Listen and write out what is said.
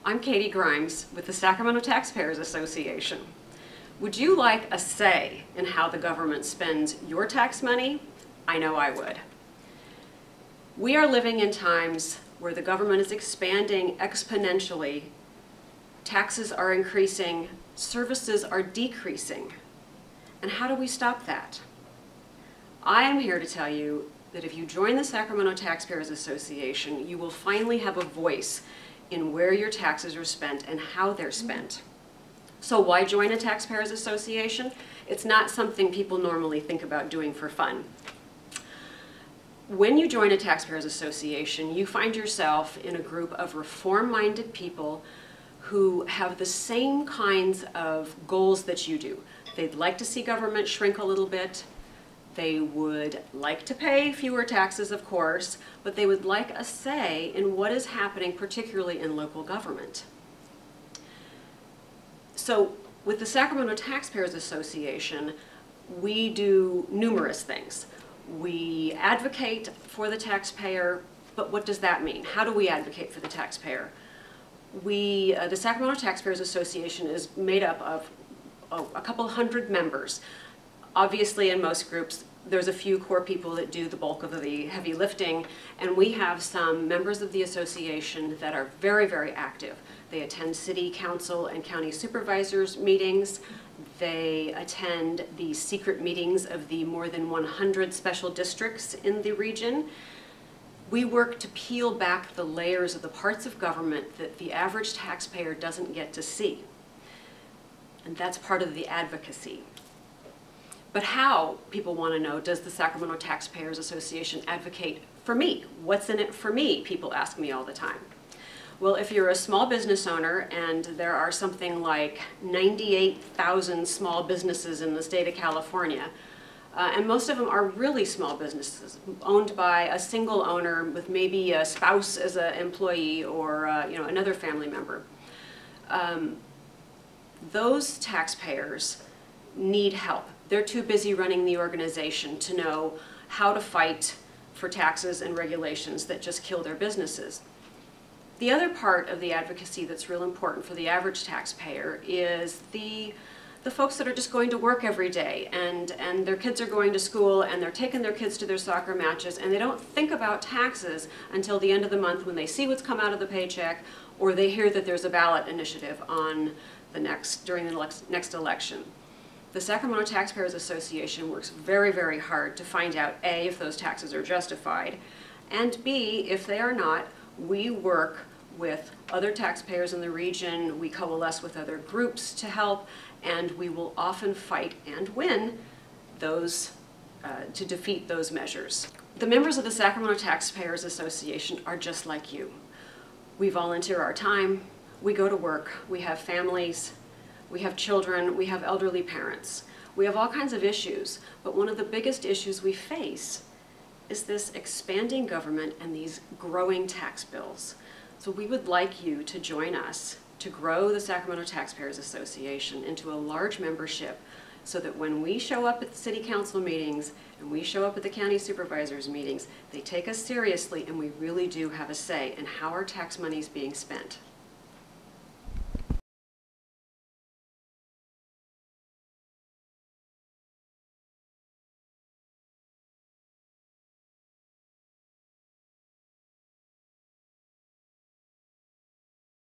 I'm Katie Grimes with the Sacramento Taxpayers Association. Would you like a say in how the government spends your tax money? I know I would. We are living in times where the government is expanding exponentially, taxes are increasing, services are decreasing. And how do we stop that? I am here to tell you that if you join the Sacramento Taxpayers Association, you will finally have a voice in where your taxes are spent and how they're spent. So why join a Taxpayers Association? It's not something people normally think about doing for fun. When you join a Taxpayers Association, you find yourself in a group of reform-minded people who have the same kinds of goals that you do. They'd like to see government shrink a little bit. They would like to pay fewer taxes, of course, but they would like a say in what is happening, particularly in local government. So with the Sacramento Taxpayers Association, we do numerous things. We advocate for the taxpayer, but what does that mean? How do we advocate for the taxpayer? The Sacramento Taxpayers Association is made up of a couple hundred members. Obviously, in most groups, there's a few core people that do the bulk of the heavy lifting, and we have some members of the association that are very, very active. They attend city council and county supervisors meetings. They attend the secret meetings of the more than 100 special districts in the region. We work to peel back the layers of the parts of government that the average taxpayer doesn't get to see. And that's part of the advocacy. But how, people want to know, does the Sacramento Taxpayers Association advocate for me? What's in it for me? People ask me all the time. Well, if you're a small business owner, and there are something like 98,000 small businesses in the state of California, and most of them are really small businesses, owned by a single owner with maybe a spouse as an employee or another family member. Those taxpayers need help. They're too busy running the organization to know how to fight for taxes and regulations that just kill their businesses. The other part of the advocacy that's real important for the average taxpayer is the folks that are just going to work every day, and their kids are going to school, and they're taking their kids to their soccer matches, and they don't think about taxes until the end of the month when they see what's come out of the paycheck, or they hear that there's a ballot initiative on during the next election. The Sacramento Taxpayers Association works very, very hard to find out A, if those taxes are justified, and B, if they are not, we work with other taxpayers in the region, we coalesce with other groups to help, and we will often fight and win those, to defeat those measures. The members of the Sacramento Taxpayers Association are just like you. We volunteer our time, we go to work, we have families, we have children, we have elderly parents. We have all kinds of issues, but one of the biggest issues we face is this expanding government and these growing tax bills. So we would like you to join us to grow the Sacramento Taxpayers Association into a large membership so that when we show up at the city council meetings and we show up at the county supervisors meetings, they take us seriously and we really do have a say in how our tax money is being spent.